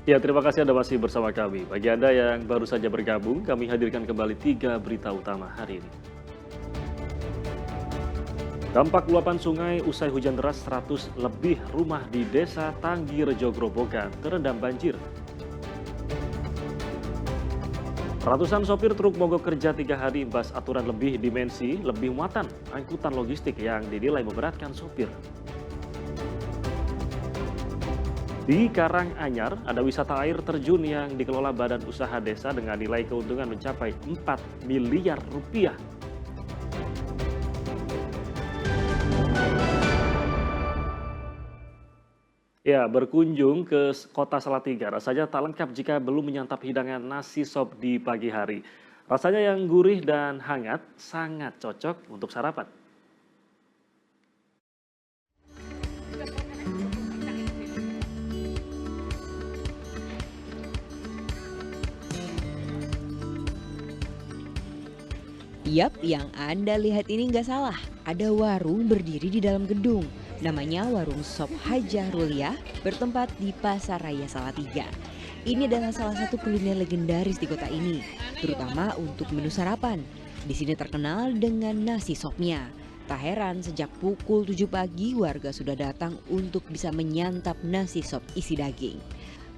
Ya, terima kasih Anda masih bersama kami. Bagi Anda yang baru saja bergabung, kami hadirkan kembali 3 berita utama hari ini. Dampak luapan sungai usai hujan deras 100 lebih rumah di desa Tanggi Rejo Grobogan terendam banjir. Ratusan sopir truk mogok kerja 3 hari imbas aturan lebih dimensi, lebih muatan angkutan logistik yang dinilai memberatkan sopir. Di Karanganyar, ada wisata air terjun yang dikelola Badan Usaha Desa dengan nilai keuntungan mencapai 4 miliar rupiah. Ya, berkunjung ke kota Salatiga rasanya tak lengkap jika belum menyantap hidangan nasi sop di pagi hari. Rasanya yang gurih dan hangat sangat cocok untuk sarapan. Yap, yang Anda lihat ini nggak salah. Ada warung berdiri di dalam gedung. Namanya Warung Sop Hajah Ruliah, bertempat di Pasar Raya Salatiga. Ini adalah salah satu kuliner legendaris di kota ini, terutama untuk menu sarapan. Di sini terkenal dengan nasi sopnya. Tak heran sejak pukul 7 pagi warga sudah datang untuk bisa menyantap nasi sop isi daging.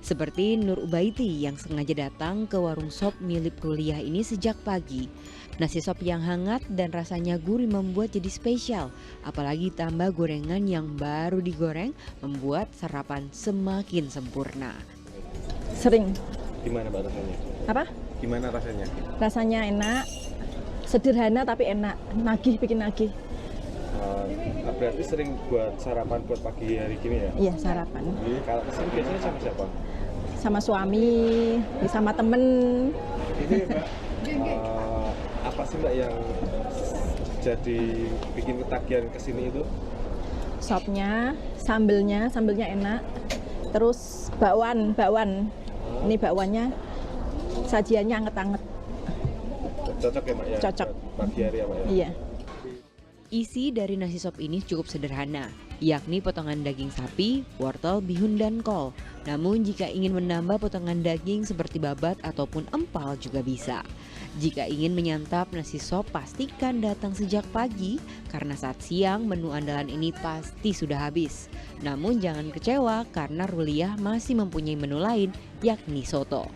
Seperti Nur Ubaiti yang sengaja datang ke warung sop milik Ruliah ini sejak pagi. Nasi sop yang hangat dan rasanya gurih membuat jadi spesial. Apalagi tambah gorengan yang baru digoreng membuat sarapan semakin sempurna. Sering. Gimana Mbak rasanya? Apa? Gimana rasanya? Rasanya enak, sederhana tapi enak. Nagih, bikin nagih. Berarti sering buat sarapan buat pagi hari gini ya? Iya, sarapan. Kalau kesini biasanya sama siapa? Sama suami, sama temen. Ini Mbak, apa sih Mbak yang jadi bikin ketagihan kesini itu? Sopnya, sambelnya enak. Terus bakwan. Ini bakwannya sajiannya anget-anget. Cocok ya Mbak ya? Cocok. Buat pagi hari ya Mbak ya? Iya. Isi dari nasi sop ini cukup sederhana, yakni potongan daging sapi, wortel, bihun, dan kol. Namun jika ingin menambah potongan daging seperti babat ataupun empal juga bisa. Jika ingin menyantap nasi sop pastikan datang sejak pagi karena saat siang menu andalan ini pasti sudah habis. Namun jangan kecewa karena Ruliah masih mempunyai menu lain yakni soto.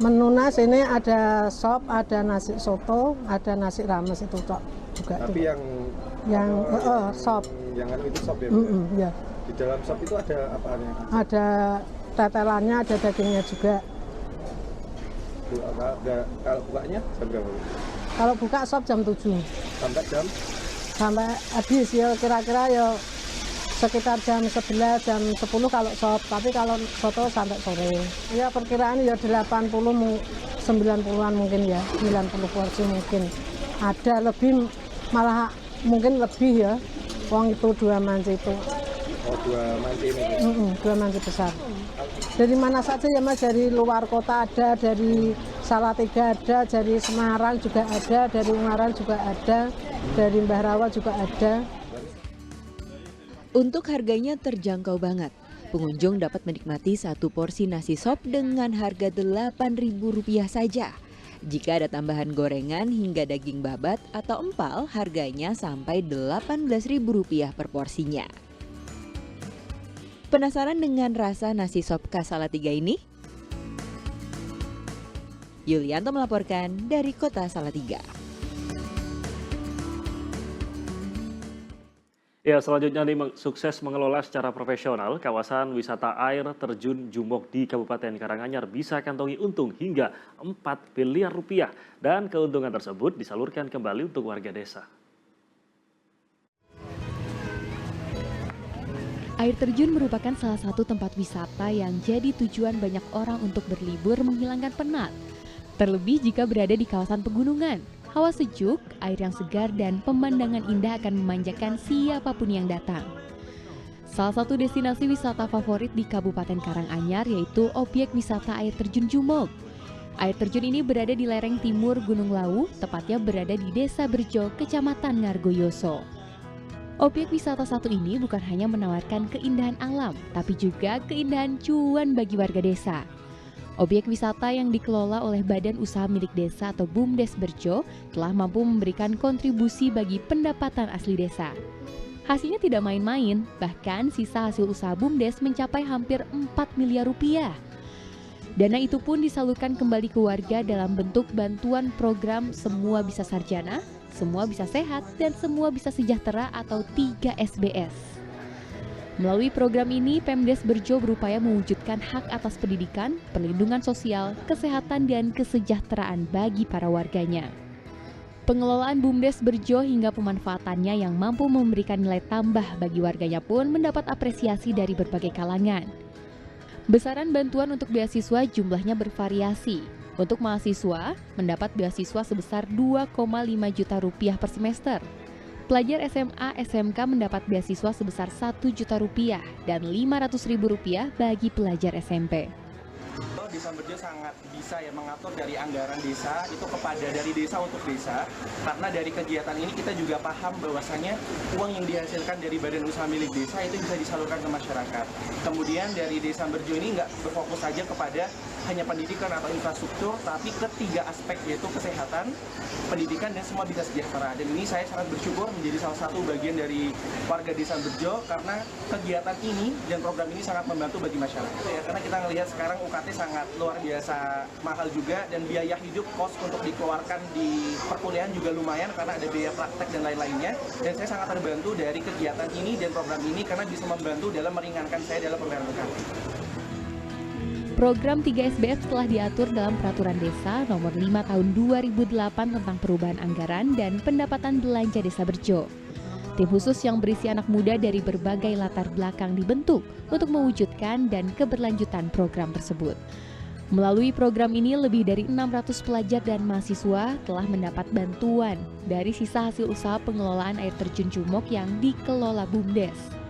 Menu nasi ini ada sop, ada nasi soto, ada nasi rames itu cok juga. Tapi tuh. yang sop. Yang anu itu sop ya Mbak? Ya. Di dalam sop itu ada apaannya? Ada tetelannya, ada dagingnya juga. Kalau bukanya jam berapa? Kalau buka sop jam 7 Sampai jam? sampai habis ya kira-kira ya sekitar jam 11, jam 10 kalau sop, tapi kalau soto sampai sore. Ya perkiraan ya 80, 90-an mungkin ya, 90 porsi mungkin. Ada lebih, malah mungkin lebih ya, wong itu 2 manci itu. Oh, 2 manci ini? 2 manci besar. Dari mana saja ya Mas, dari luar kota ada, dari Salatiga ada, dari Semarang juga ada, dari Ungaran juga ada, dari Mbah Rawa juga ada. Untuk harganya terjangkau banget. Pengunjung dapat menikmati satu porsi nasi sop dengan harga Rp8.000 saja. Jika ada tambahan gorengan hingga daging babat atau empal, harganya sampai Rp18.000 per porsinya. Penasaran dengan rasa nasi sop khas Salatiga ini? Yulianto melaporkan dari kota Salatiga. Ya, selanjutnya nih sukses mengelola secara profesional kawasan wisata air terjun Jumok di Kabupaten Karanganyar bisa kantongi untung hingga 4 miliar rupiah dan keuntungan tersebut disalurkan kembali untuk warga desa. Air terjun merupakan salah satu tempat wisata yang jadi tujuan banyak orang untuk berlibur menghilangkan penat. Terlebih jika berada di kawasan pegunungan. Hawa sejuk, air yang segar, dan pemandangan indah akan memanjakan siapapun yang datang. Salah satu destinasi wisata favorit di Kabupaten Karanganyar yaitu objek wisata air terjun Jumok. Air terjun ini berada di lereng timur Gunung Lawu, tepatnya berada di Desa Berjo, Kecamatan Ngargoyoso. Objek wisata satu ini bukan hanya menawarkan keindahan alam, tapi juga keindahan cuan bagi warga desa. Objek wisata yang dikelola oleh Badan Usaha Milik Desa atau BUMDes Berjo telah mampu memberikan kontribusi bagi pendapatan asli desa. Hasilnya tidak main-main, bahkan sisa hasil usaha BUMDes mencapai hampir 4 miliar rupiah. Dana itu pun disalurkan kembali ke warga dalam bentuk bantuan program Semua Bisa Sarjana, Semua Bisa Sehat, dan Semua Bisa Sejahtera atau 3 SBS. Melalui program ini, Pemdes Berjo berupaya mewujudkan hak atas pendidikan, perlindungan sosial, kesehatan, dan kesejahteraan bagi para warganya. Pengelolaan BUMDes Berjo hingga pemanfaatannya yang mampu memberikan nilai tambah bagi warganya pun mendapat apresiasi dari berbagai kalangan. Besaran bantuan untuk beasiswa jumlahnya bervariasi. Untuk mahasiswa, mendapat beasiswa sebesar 2,5 juta rupiah per semester. Pelajar SMA, SMK mendapat beasiswa sebesar 1 juta rupiah dan 500 ribu rupiah bagi pelajar SMP. Desa Berjo sangat bisa ya mengatur dari anggaran desa itu kepada dari desa untuk desa, karena dari kegiatan ini kita juga paham bahwasanya uang yang dihasilkan dari badan usaha milik desa itu bisa disalurkan ke masyarakat. Kemudian dari Desa Berjo ini nggak berfokus saja kepada hanya pendidikan atau infrastruktur, tapi ketiga aspek yaitu kesehatan, pendidikan, dan semua bisa sejahtera. Dan ini saya sangat bersyukur menjadi salah satu bagian dari warga Desa Berjo karena kegiatan ini dan program ini sangat membantu bagi masyarakat. Ya, karena kita melihat sekarang UKT sangat luar biasa mahal juga dan biaya hidup kos untuk dikeluarkan di perkuliahan juga lumayan karena ada biaya praktek dan lain-lainnya. Dan saya sangat terbantu dari kegiatan ini dan program ini karena bisa membantu dalam meringankan saya dalam pembayaran UKT. Program 3 SBF telah diatur dalam Peraturan Desa Nomor 5 Tahun 2008 tentang perubahan anggaran dan pendapatan belanja Desa Berjo. Tim khusus yang berisi anak muda dari berbagai latar belakang dibentuk untuk mewujudkan dan keberlanjutan program tersebut. Melalui program ini, lebih dari 600 pelajar dan mahasiswa telah mendapat bantuan dari sisa hasil usaha pengelolaan air terjun Jumok yang dikelola BUMDes.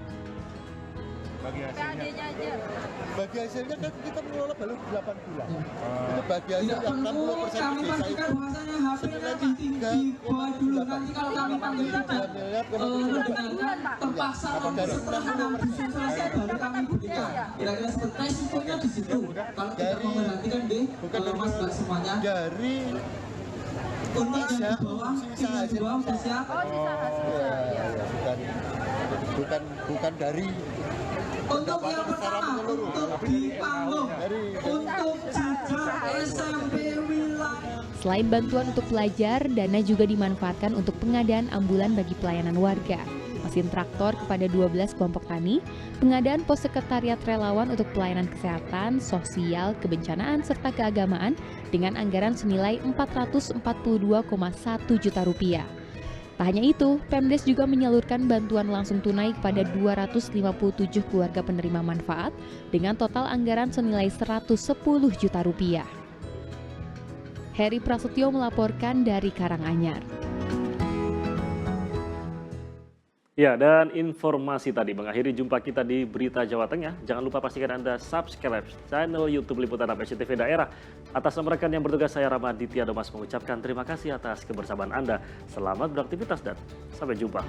Bagi hasilnya kan kita mengelola baru 8 bulan. Itu bagi hasil yang 60% di desa itu senilai 3,8 kalau kami panggil terpaksa dari 60% baru kami buktikan. Kira-kira seperti resikonya di situ. Kalau tidak memperhatikan deh, mas mbak semuanya. Dari untuk yang di bawah, sisa hasil bukan dari untuk yang pertama, untuk di panggung, untuk jejak SMP wilayah. Selain bantuan untuk pelajar, dana juga dimanfaatkan untuk pengadaan ambulan bagi pelayanan warga, mesin traktor kepada 12 kelompok tani, pengadaan pos sekretariat relawan untuk pelayanan kesehatan, sosial, kebencanaan, serta keagamaan dengan anggaran senilai 442,1 juta rupiah. Tak hanya itu, Pemdes juga menyalurkan bantuan langsung tunai kepada 257 keluarga penerima manfaat dengan total anggaran senilai 110 juta rupiah. Heri Prasetyo melaporkan dari Karanganyar. Ya, dan informasi tadi mengakhiri jumpa kita di Berita Jawa Tengah. Jangan lupa pastikan Anda subscribe channel YouTube Liputan SCTV Daerah. Atas nama rekan yang bertugas, saya Ramaditya Domas mengucapkan terima kasih atas kebersamaan Anda. Selamat beraktivitas dan sampai jumpa.